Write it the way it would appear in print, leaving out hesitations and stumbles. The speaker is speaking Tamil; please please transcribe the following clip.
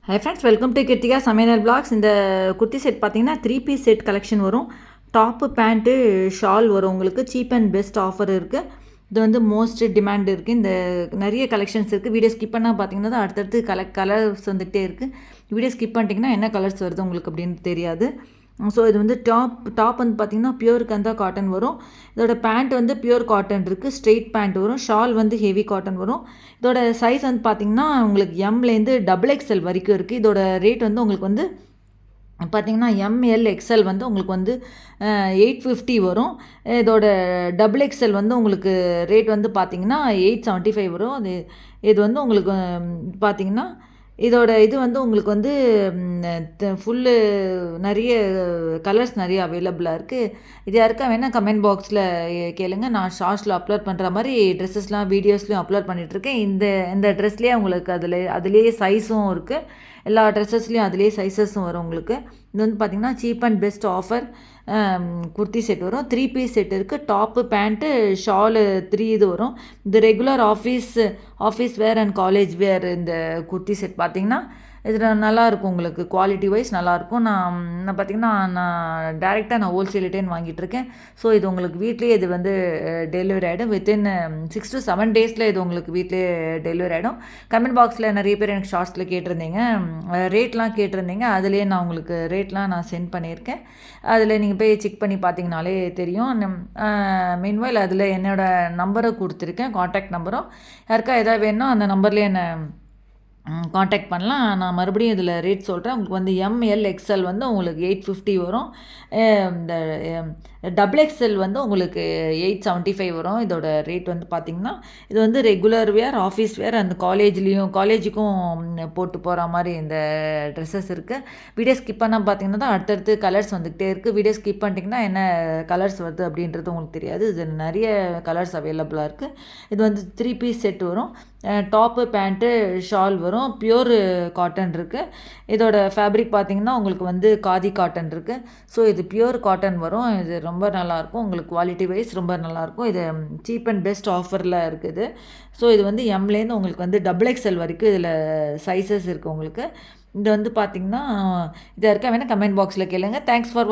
High friends, welcome to Kiruthika சமையல் பிளாக்ஸ். இந்த குர்த்தி செட் பார்த்தீங்கன்னா 3 பீஸ் செட் கலெக்ஷன் வரும். டாப்பு பேண்ட்டு ஷால் வரும். உங்களுக்கு சீப் அண்ட் பெஸ்ட் ஆஃபர் இருக்குது. இது வந்து மோஸ்ட் டிமாண்ட் இருக்குது. இந்த நிறைய கலெக்ஷன்ஸ் இருக்குது. வீடியோ ஸ்கிப் பண்ணால் பார்த்தீங்கன்னா அடுத்தடுத்து கலர்ஸ் வந்துகிட்டே இருக்குது. வீடியோ ஸ்கிப் பண்ணிட்டீங்கன்னா என்ன கலர்ஸ் வருது உங்களுக்கு அப்படின்னு தெரியாது. ஸோ இது வந்து டாப் வந்து பார்த்திங்கன்னா பியூர் கந்தா காட்டன் வரும். இதோட பேண்ட் வந்து பியூர் காட்டன் இருக்குது. ஸ்ட்ரெயிட் பேண்ட் வரும். ஷால் வந்து ஹெவி காட்டன் வரும். இதோட சைஸ் வந்து பார்த்திங்கன்னா உங்களுக்கு எம்லேருந்து XXL வரைக்கும் இருக்குது. இதோட ரேட் வந்து உங்களுக்கு வந்து பார்த்திங்கன்னா ML XL வந்து உங்களுக்கு வந்து 850 வரும். இதோட XXL வந்து உங்களுக்கு ரேட் வந்து பார்த்திங்கன்னா 875 வரும். இது வந்து உங்களுக்கு பார்த்திங்கன்னா இதோட இது வந்து உங்களுக்கு வந்து ஃபுல்லு நிறைய கலர்ஸ் நிறைய அவைலபிளாக இருக்குது. இது யாருக்கா வேணால் கமெண்ட் பாக்ஸில் கேளுங்க. நான் ஷார்ட்ஸில் அப்லோட் பண்ணுற மாதிரி ட்ரெஸ்ஸஸ்லாம் வீடியோஸ்லையும் அப்லோட் பண்ணிகிட்ருக்கேன். இந்த ட்ரெஸ்லேயே உங்களுக்கு அதுலேயே சைஸும் இருக்குது. எல்லா ட்ரெஸ்ஸஸ்லேயும் அதுலேயே சைஸஸும் வரும் உங்களுக்கு. இது வந்து பார்த்திங்கன்னா cheap and best offer kurti set வரும். 3 பீஸ் செட் இருக்குது. டாப்பு பேண்ட்டு ஷாலு 3 இது வரும். இந்த regular office wear and college wear இந்த குர்த்தி செட் பார்த்திங்கன்னா இதில் நல்லாயிருக்கும். உங்களுக்கு குவாலிட்டி வைஸ் நல்லாயிருக்கும். நான் பார்த்திங்கன்னா நான் டேரெக்டாக ஹோல்சேல்கிட்டேன்னு வாங்கிட்டுருக்கேன். ஸோ இது உங்களுக்கு வீட்லேயே இது வந்து டெலிவரி ஆகிடும். வித்தின் 6 to 7 டேஸில் இது உங்களுக்கு வீட்லேயே டெலிவரி ஆகிடும். கமெண்ட் பாக்ஸில் நிறைய பேர் எனக்கு ஷார்ட்ஸில் கேட்டிருந்தீங்க, ரேட்லாம் கேட்டிருந்தீங்க. அதுலேயே நான் உங்களுக்கு ரேட்லாம் நான் சென்ட் பண்ணியிருக்கேன். அதில் நீங்கள் போய் செக் பண்ணி பார்த்தீங்கனாலே தெரியும். மீன்வைல் அதில் என்னோடய நம்பரை கொடுத்துருக்கேன், காண்டாக்ட் நம்பரும். யாருக்கா எதாவது வேணும்னா அந்த நம்பர்லேயே என்னை காண்டாக்ட் பண்ணலாம். நான் மறுபடியும் இதில் ரேட் சொல்கிறேன். உங்களுக்கு வந்து ML XL வந்து உங்களுக்கு 850 வரும். இந்த XXL வந்து உங்களுக்கு 875 வரும். இதோட ரேட் வந்து பார்த்திங்கன்னா இது வந்து ரெகுலர் வேர், ஆஃபீஸ் வேர், அந்த காலேஜுக்கும் போட்டு போகிற மாதிரி இந்த ட்ரெஸ்ஸஸ் இருக்குது. வீடியோ ஸ்கிப் பண்ணால் பார்த்தீங்கன்னா தான் அடுத்தடுத்து கலர்ஸ் வந்துக்கிட்டே இருக்குது. வீடியோ ஸ்கிப் பண்ணிட்டிங்கன்னா என்ன கலர்ஸ் வருது அப்படின்றது உங்களுக்கு தெரியாது. இது நிறைய கலர்ஸ் அவைலபிளாக இருக்குது. இது வந்து 3 பீஸ் செட் வரும். டாப்பு பேண்ட்டு ஷால் வரும். பியூர் காட்டன் இருக்குது. இதோட ஃபேப்ரிக் பார்த்திங்கன்னா உங்களுக்கு வந்து காதி காட்டன் இருக்குது. ஸோ இது பியூர் காட்டன் வரும். இது ரொம்ப நல்லாயிருக்கும். உங்களுக்கு குவாலிட்டி வைஸ் ரொம்ப நல்லாயிருக்கும். இது சீப் அண்ட் பெஸ்ட் ஆஃபரில் இருக்குது. ஸோ இது வந்து எம்லேருந்து உங்களுக்கு வந்து XXL வரைக்கும் இதில் சைஸஸ் இருக்குது உங்களுக்கு. இது வந்து பார்த்திங்கன்னா இதாக இருக்க வேணால் கமெண்ட் பாக்ஸில் கேளுங்க. Thanks for